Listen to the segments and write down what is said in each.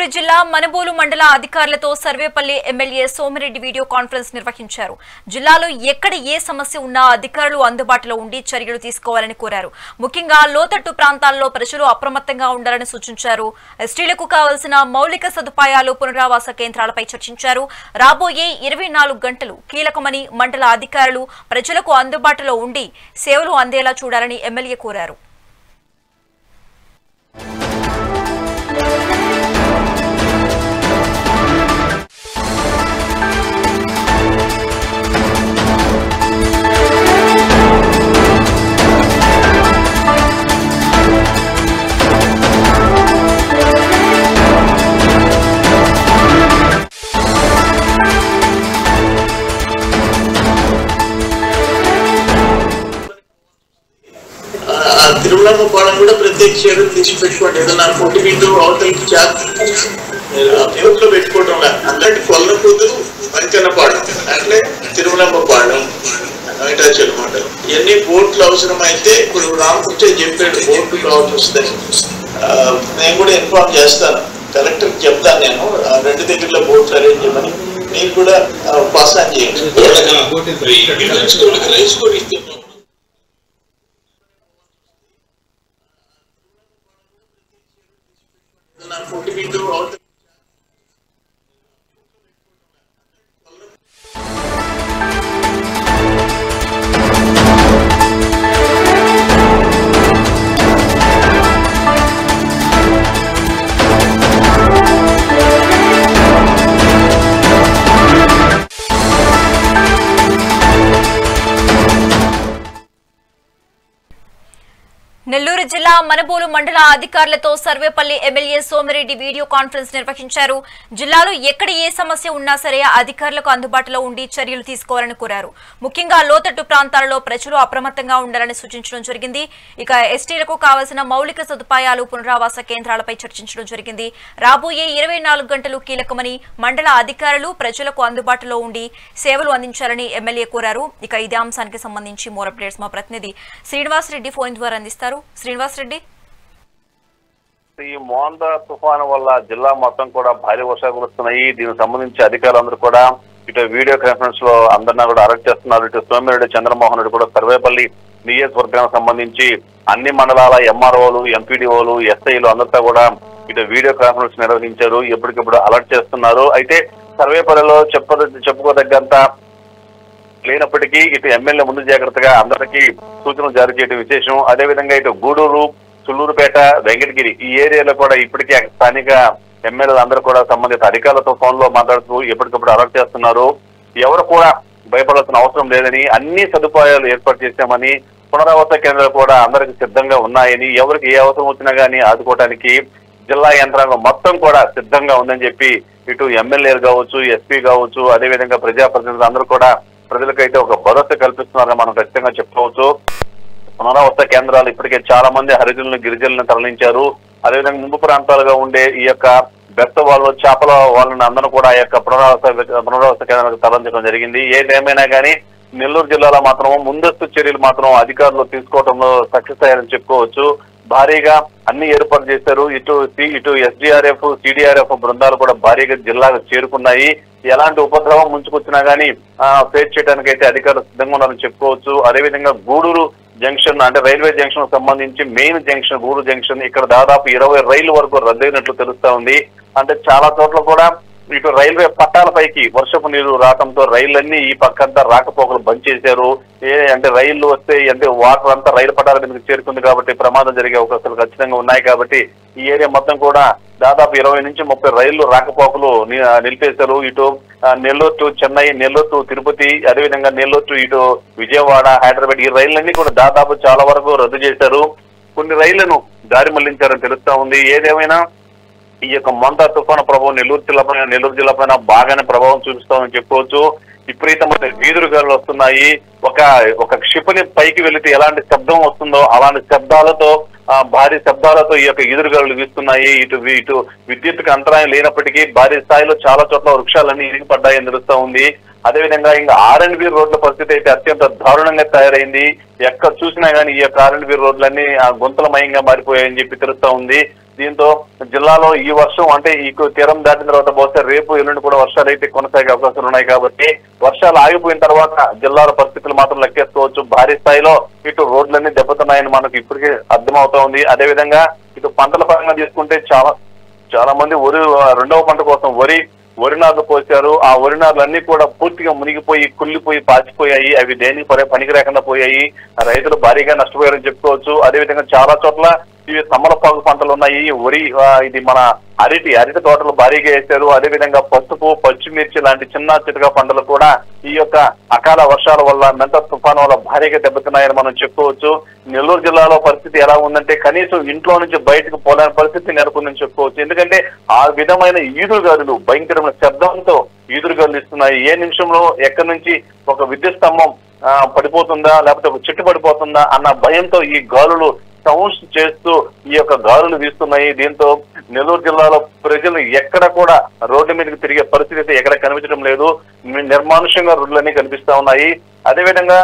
నెల్లూరు జిల్లా మనుబోలు మండల అధికారులతో Sarvepalli MLA Somireddy video conference నిర్వహించారు. జిల్లాలో ఎక్కడ ఏ సమస్య ఉన్నా అధికారులు అందుబాటులో ఉండి చర్యలు తీసుకోవాలని కోరారు. ముఖ్యంగా లోతట్టు ప్రాంతాల్లో ప్రజలు అప్రమత్తంగా ఉండాలని సూచించారు. ఎస్టీలకు కావాల్సిన మౌలిక సదుపాయాలు, పునరావాస కేంద్రాలపై చర్చించారు. రాబోయే 24 గంటలు కీలకమని మండల అధికారులు ప్రజలకు అందుబాటులో ఉండి సేవలు అందేలా చూడాలని ఎమ్మెల్యే కోరారు. తిరుమలమ్మ పాలన కూడా ప్రత్యేక చర్యలు తీసుకుపెట్టుకోండి. ఏదన్నా పొట్టి బిందు అవతలకి చేతిలో పెట్టుకోవడం అలాంటి కొల్ల కూతురు మంకన్నపాడు అట్లే తిరుమలమ్మ పాలెం వెంకటాచలం మండలం ఇవన్నీ బోట్లు అవసరమైతే ఇప్పుడు రామకృష్ణ చెప్పాడు బోట్లు కావాల్సి వస్తాయి. నేను కూడా ఇన్ఫార్మ్ చేస్తాను, కలెక్టర్కి చెప్తాను. నేను 2 దగ్గరలో బోట్లు అరేంజ్ చేయమని మీరు కూడా పాస్ ఆన్ చేయండి. రైస్ కూడా ఇస్తున్నాం. పొట్టి బిందు అవతల నెల్లూరు జిల్లా మనుబోలు మండల అధికారులతో Sarvepalli MLA Somireddy video conference నిర్వహించారు. జిల్లాలో ఎక్కడ ఏ సమస్య ఉన్నా సరే అధికారులకు అందుబాటులో ఉండి చర్యలు తీసుకోవాలని కోరారు. ముఖ్యంగా లోతట్టు ప్రాంతాలలో ప్రజలు అప్రమత్తంగా ఉండాలని సూచించడం జరిగింది. ఇక ఎస్టీలకు కావాల్సిన మౌలిక సదుపాయాలు, పునరావాస కేంద్రాలపై చర్చించడం జరిగింది. రాబోయే 24 గంటలు కీలకమని మండల అధికారులు ప్రజలకు అందుబాటులో ఉండి సేవలు అందించాలని ఎమ్మెల్యే కోరారు. ఇక ఇదే అంశానికి సంబంధించి మోర్ అప్డేట్స్ మా ప్రతినిధి శ్రీనివాస్ రెడ్డి ఫోన్ ద్వారా అందిస్తారు. శ్రీనివాస్ రెడ్డి, ఈ మోందా తుఫాను వల్ల జిల్లా మొత్తం కూడా భారీ వర్షాలు కురుస్తున్నాయి. దీనికి సంబంధించి అధికారులందరూ కూడా ఇటు వీడియో కాన్ఫరెన్స్ లో అందరినీ కూడా అరెస్ట్ చేస్తున్నారు. ఇటు సోమిరెడ్డి చంద్రమోహన్ రెడ్డి కూడా సర్వేపల్లి నియోజకవర్గానికి సంబంధించి అన్ని మండలాల ఎంఆర్ఓలు, ఎంపీడీఓలు, ఎస్ఐలు అందరితో కూడా ఇటు వీడియో కాన్ఫరెన్స్ నిర్వహించారు. ఎప్పటికప్పుడు అలర్ట్ చేస్తున్నారు. అయితే సర్వేపల్లిలో చెప్పుకోదగ్గంత లేనప్పటికీ ఇటు ఎమ్మెల్యే ముందు జాగ్రత్తగా అందరికీ సూచనలు జారీ చేయడం విశేషం. అదేవిధంగా ఇటు గూడూరు, సుళ్లూరుపేట, వెంకటగిరి ఈ ఏరియాలో కూడా ఇప్పటికే స్థానిక ఎమ్మెల్యేలు అందరూ కూడా సంబంధిత అధికారులతో ఫోన్ లో మాట్లాడుతూ ఎప్పటికప్పుడు అలర్ట్ చేస్తున్నారు. ఎవరు కూడా భయపడాల్సిన అవసరం లేదని, అన్ని సదుపాయాలు ఏర్పాటు చేశామని, పునరావాస కేంద్రాలు కూడా అందరికి సిద్ధంగా ఉన్నాయని, ఎవరికి ఏ అవసరం వచ్చినా గానీ ఆదుకోవడానికి జిల్లా యంత్రాంగం మొత్తం కూడా సిద్ధంగా ఉందని చెప్పి ఇటు ఎమ్మెల్యేలు కావచ్చు, ఎస్పీ కావచ్చు, అదేవిధంగా ప్రజాప్రతినిధులు అందరూ కూడా ప్రజలకైతే ఒక భరోసా కల్పిస్తున్నారని మనం ఖచ్చితంగా చెప్పుకోవచ్చు. పునరావాస కేంద్రాలు ఇప్పటికే చాలా మంది హరిజనులను, గిరిజనులను తరలించారు. అదేవిధంగా ముంపు ప్రాంతాలుగా ఉండే ఈ యొక్క బెత్త వాళ్ళు, చేపల వాళ్ళని అందరూ కూడా ఆ యొక్క పునరావాస కేంద్రాలకు తరలించడం జరిగింది. ఏదేమైనా కానీ నెల్లూరు జిల్లాలో మాత్రం ముందస్తు చర్యలు మాత్రం అధికారులు తీసుకోవడంలో సక్సెస్ అయ్యారని చెప్పుకోవచ్చు. భారీగా అన్ని ఏర్పాటు చేశారు. ఇటు ఎస్డీఆర్ఎఫ్, సిడిఆర్ఎఫ్ బృందాలు కూడా భారీగా జిల్లాకు చేరుకున్నాయి. ఎలాంటి ఉపద్రవం ముంచుకొచ్చినా గానీ ఫేస్ చేయడానికి అయితే అధికారులు సిద్ధంగా ఉన్నారని చెప్పుకోవచ్చు. అదేవిధంగా గూడూరు జంక్షన్ అంటే రైల్వే జంక్షన్ సంబంధించి మెయిన్ జంక్షన్ గూడూరు జంక్షన్ ఇక్కడ దాదాపు 20 రైళ్ల వరకు రద్దయినట్లు తెలుస్తా ఉంది. అంటే చాలా చోట్ల కూడా ఇటు రైల్వే పట్టాలపైకి వర్షపు నీరు రావడంతో రైళ్లన్నీ ఈ పక్కంతా రాకపోకలు బంద్ చేశారు. అంటే రైళ్లు వస్తే అంటే వాటర్ అంతా రైలు పట్టాల మీదకి చేరుకుంది కాబట్టి ప్రమాదం జరిగే అవకాశాలు ఖచ్చితంగా ఉన్నాయి. కాబట్టి ఈ ఏరియా మొత్తం కూడా దాదాపు 20 నుంచి 30 రైళ్లు రాకపోకలు నిలిపేశారు. ఇటు నెల్లూరు టు చెన్నై, నెల్లూరు టు తిరుపతి, అదేవిధంగా నెల్లూరు టు ఇటు విజయవాడ, హైదరాబాద్ ఈ రైళ్లన్నీ కూడా దాదాపు చాలా వరకు రద్దు చేశారు. కొన్ని రైళ్లను దారి మళ్లించారని తెలుస్తా ఉంది. ఏదేమైనా ఈ యొక్క మోందా తుఫాను ప్రభావం నెల్లూరు జిల్లా పైన బాగానే ప్రభావం చూపిస్తామని చెప్పుకోవచ్చు. విపరీతమైన వీధురుగాలు వస్తున్నాయి. ఒక క్షిపణి పైకి వెళితే ఎలాంటి శబ్దం వస్తుందో అలాంటి శబ్దాలతో భారీ శబ్దాలతో ఈ యొక్క ఎదురుగాలు వీస్తున్నాయి. ఇటు విద్యుత్తుకు అంతరాయం లేనప్పటికీ భారీ స్థాయిలో చాలా చోట్ల వృక్షాలన్నీ ఇరిగిపడ్డాయని తెలుస్తా ఉంది. అదేవిధంగా ఇంకా R&B రోడ్ల పరిస్థితి అయితే అత్యంత దారుణంగా తయారైంది. ఎక్కడ చూసినా గానీ ఈ యొక్క R&B రోడ్లన్నీ గుంతలమయంగా మారిపోయాయని చెప్పి తెలుస్తా ఉంది. దీంతో జిల్లాలో ఈ వర్షం అంటే ఈ తీరం దాటిన తర్వాత బహుశా రేపు ఎల్లుండి కూడా వర్షాలు అయితే కొనసాగే అవకాశాలు ఉన్నాయి కాబట్టి వర్షాలు ఆగిపోయిన తర్వాత జిల్లాల పరిస్థితులు మాత్రం లెక్కేసుకోవచ్చు. భారీ స్థాయిలో ఇటు రోడ్లన్నీ దెబ్బతున్నాయని మనకు ఇప్పటికే అర్థమవుతా ఉంది. అదేవిధంగా ఇటు పంటల పరంగా తీసుకుంటే చాలా మంది రెండవ పంట కోసం వరి నార్లు పోసారు. ఆ వరి నార్లన్నీ కూడా పూర్తిగా మునిగిపోయి కుళ్ళిపోయి పాచిపోయాయి. అవి దేనికి పనికి రాకుండా పోయాయి. రైతులు భారీగా నష్టపోయారని చెప్పుకోవచ్చు. అదేవిధంగా చాలా చోట్ల ఇవి తమలపాకు పంటలు ఉన్నాయి. ఇది మన అరటి తోటలు భారీగా వేశారు. అదేవిధంగా పసుపు, పచ్చిమిర్చి లాంటి చిన్న చితక పంటలు కూడా ఈ యొక్క అకాల వర్షాల వల్ల మెంత తుఫాను వల్ల భారీగా దెబ్బతిన్నాయని మనం చెప్పుకోవచ్చు. నెల్లూరు జిల్లాలో పరిస్థితి ఎలా ఉందంటే కనీసం ఇంట్లో నుంచి బయటకు పోలేని పరిస్థితి నెలకొందని చెప్పుకోవచ్చు. ఎందుకంటే ఆ విధమైన ఈదురుగాలులు భయంకరమైన శబ్దంతో ఈదురుగాలులు ఇస్తున్నాయి. ఏ నిమిషంలో ఎక్కడి నుంచి ఒక విద్యుత్ స్తంభం పడిపోతుందా లేకపోతే ఒక చెట్టు పడిపోతుందా అన్న భయంతో ఈ గాలులు సౌండ్స్ చేస్తూ ఈ యొక్క గాలులు వీస్తున్నాయి. దీంతో నెల్లూరు జిల్లాలో ప్రజలు ఎక్కడ కూడా రోడ్ల మీదకి తిరిగే పరిస్థితి ఎక్కడ కనిపించడం లేదు. నిర్మానుష్యంగా రోడ్లన్నీ కనిపిస్తా ఉన్నాయి. అదేవిధంగా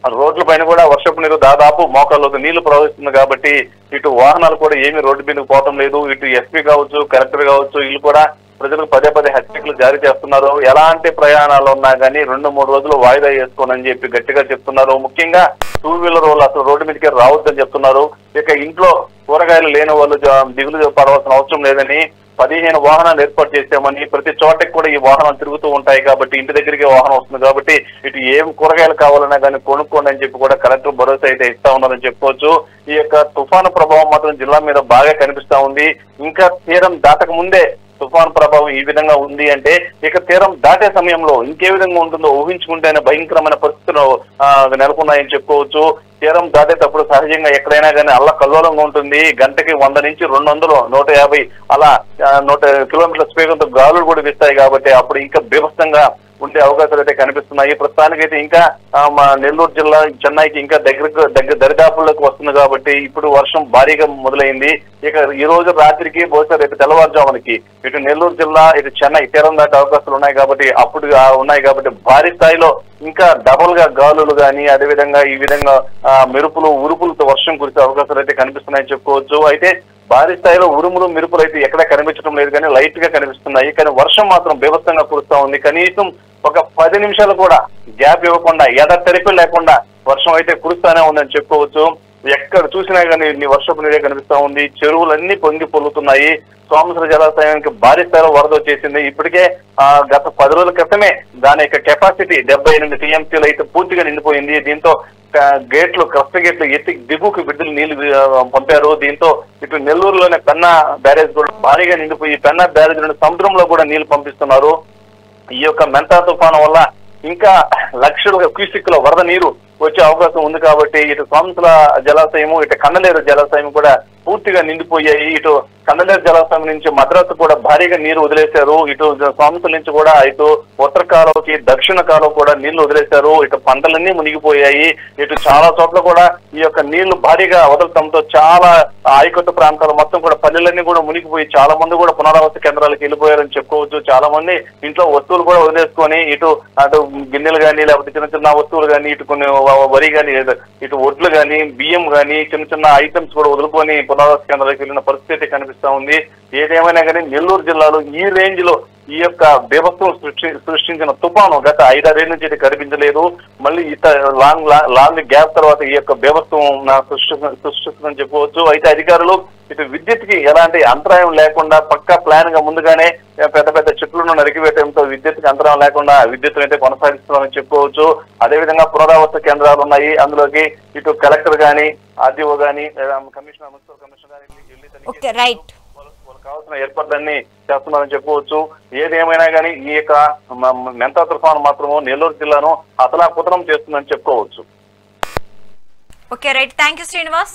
రోడ్ల పైన కూడా వర్షపు నీరు దాదాపు మోకాళ్ళలోకి నీళ్లు ప్రవహిస్తుంది కాబట్టి ఇటు వాహనాలు కూడా ఏమీ రోడ్డు మీదకి పోవటం లేదు. ఇటు ఎస్పీ కావచ్చు, కలెక్టర్ కావచ్చు, వీళ్ళు కూడా ప్రజలకు పదే హెచ్చరికలు జారీ చేస్తున్నారు. ఎలాంటి ప్రయాణాలు ఉన్నా కానీ 2-3 రోజులు వాయిదా వేసుకోనని చెప్పి గట్టిగా చెప్తున్నారు. ముఖ్యంగా 2 వీలర్ వాళ్ళు అసలు రోడ్డు మీదకి రావద్దని చెప్తున్నారు. ఇక ఇంట్లో కూరగాయలు లేని వాళ్ళు దిగులు పడవలసిన అవసరం లేదని 15 వాహనాలు ఏర్పాటు చేశామని, ప్రతి చోటకి కూడా ఈ వాహనాలు తిరుగుతూ ఉంటాయి కాబట్టి ఇంటి దగ్గరికి వాహనం వస్తుంది కాబట్టి ఇటు ఏం కూరగాయలు కావాలన్నా కానీ కొనుక్కోండి అని చెప్పి కూడా కలెక్టర్ భరోసా అయితే ఇస్తా ఉన్నారని చెప్పుకోవచ్చు. ఈ యొక్క తుఫాను ప్రభావం మాత్రం జిల్లా మీద బాగా కనిపిస్తా ఉంది. ఇంకా తీరం దాటక ముందే తుఫాను ప్రభావం ఈ విధంగా ఉంది అంటే ఇక తీరం దాటే సమయంలో ఇంకే విధంగా ఉంటుందో ఊహించుకుంటేనే భయంకరమైన పరిస్థితులు నెలకొన్నాయని చెప్పుకోవచ్చు. తీరం దాటేటప్పుడు సహజంగా ఎక్కడైనా కానీ అల్లకల్లోలంగా ఉంటుంది. గంటకి 100 నుంచి 200, 150 అలా 100 కిలోమీటర్ల స్పీడ్తో గాలులు కూడా వీస్తాయి కాబట్టి అప్పుడు ఇంకా బీభత్సంగా ఉండే అవకాశాలు అయితే కనిపిస్తున్నాయి. ప్రస్తుతానికైతే ఇంకా మా నెల్లూరు జిల్లా చెన్నైకి ఇంకా దరిదాపుల్లోకి వస్తుంది కాబట్టి ఇప్పుడు వర్షం భారీగా మొదలైంది. ఇక ఈ రోజు రాత్రికి బహుశా రేపు తెల్లవారుజామునకి ఇటు నెల్లూరు జిల్లా ఇటు చెన్నై తీరం దాటే అవకాశాలు ఉన్నాయి కాబట్టి భారీ స్థాయిలో ఇంకా డబుల్ గా గాలులు కానీ అదేవిధంగా ఈ విధంగా మెరుపులు ఉరుపులతో వర్షం కురిసే అవకాశాలు అయితే కనిపిస్తున్నాయని చెప్పుకోవచ్చు. అయితే భారీ స్థాయిలో ఉరుములు మెరుపులు అయితే ఎక్కడ కనిపించడం లేదు కానీ లైట్ గా కనిపిస్తున్నాయి. కానీ వర్షం మాత్రం బీభత్సంగా కురుస్తా ఉంది. కనీసం ఒక 10 నిమిషాలు కూడా గ్యాప్ ఇవ్వకుండా ఎడతెరిపి లేకుండా వర్షం అయితే కురుస్తానే ఉందని చెప్పుకోవచ్చు. ఎక్కడ చూసినా కానీ వర్షపు నీరే కనిపిస్తా ఉంది. చెరువులన్నీ పొంగి పొల్లుతున్నాయి. సోమేశ్వర జలాశయానికి భారీ స్థాయిలో వరద వచ్చేసింది. ఇప్పటికే గత 10 రోజుల క్రితమే దాని యొక్క కెపాసిటీ 78 టీఎంసీలు అయితే పూర్తిగా నిండిపోయింది. దీంతో క్రస్ట్ గేట్లు ఎత్తి దిగువకు బిడ్డలు నీళ్లు పంపారు. దీంతో ఇటు నెల్లూరులోనే పెన్నా బ్యారేజ్ కూడా భారీగా నిండిపోయి పెన్నా బ్యారేజ్ నుండి సముద్రంలో కూడా నీళ్లు పంపిస్తున్నారు. ఈ యొక్క మెంతా తుఫాను వల్ల ఇంకా లక్షల క్యూసిక్ల వరద నీరు వచ్చే అవకాశం ఉంది కాబట్టి ఇటు సోమేశ్వర జలాశయము ఇటు కండలేరు జలాశయం కూడా పూర్తిగా నిండిపోయాయి. ఇటు కండలేరు జలాశయం నుంచి మద్రాసు కూడా భారీగా నీరు వదిలేశారు. ఇటు సోమేశ్వర నుంచి కూడా ఇటు ఉత్తర కాలువకి దక్షిణ కాలువ కూడా నీళ్లు వదిలేశారు. ఇటు పంటలన్నీ మునిగిపోయాయి. ఇటు చాలా చోట్ల కూడా ఈ యొక్క నీళ్లు భారీగా వదలటంతో చాలా ఆయకట్టు ప్రాంతాలు మొత్తం కూడా పల్లెలన్నీ కూడా మునిగిపోయి చాలా మంది కూడా పునరావాస కేంద్రాలకు వెళ్ళిపోయారని చెప్పుకోవచ్చు. చాలా మంది ఇంట్లో వస్తువులు కూడా వదిలేసుకొని అటు గిన్నెలు కానీ లేకపోతే చిన్న వస్తువులు కానీ ఇటు కొన్ని వరి కానీ ఇటు ఒడ్లు కానీ బియ్యం కానీ చిన్న ఐటమ్స్ కూడా వదులుకొని పునరావాస కేంద్రాలకు వెళ్ళిన పరిస్థితి కనిపిస్తా ఉంది. ఏదేమైనా కానీ నెల్లూరు జిల్లాలో ఈ రేంజ్ లో ఈ యొక్క బీభత్సం సృష్టించిన తుఫాను గత 5-6 ఏళ్ల నుంచి కనిపించలేదు. మళ్ళీ లాంగ్ గ్యాప్ తర్వాత ఈ యొక్క బీభత్సం సృష్టిస్తుందని చెప్పవచ్చు. అయితే అధికారులు ఇటు విద్యుత్ కి ఎలాంటి అంతరాయం లేకుండా పక్కా ప్లాన్ గా ముందుగానే పెద్ద చెట్లను నరికివేయడంతో విద్యుత్ కి అంతరాయం లేకుండా విద్యుత్ అయితే కొనసాగిస్తున్నారని చెప్పుకోవచ్చు. అదేవిధంగా పునరావాస కేంద్రాలు ఉన్నాయి. అందులోకి ఇటు కలెక్టర్ గానీ ఆర్డీఓ గానీ కమిషనర్ మున్సిపల్ కమిషనర్ గానీ కావాల్సిన ఏర్పాట్లన్నీ చేస్తున్నారని చెప్పుకోవచ్చు. ఏదేమైనా కానీ ఈ యొక్క మెంతా తుఫాను మాత్రము నెల్లూరు జిల్లాను అతలాకుతలం చేస్తుందని చెప్పుకోవచ్చు. Okay right, thank you Srinivas.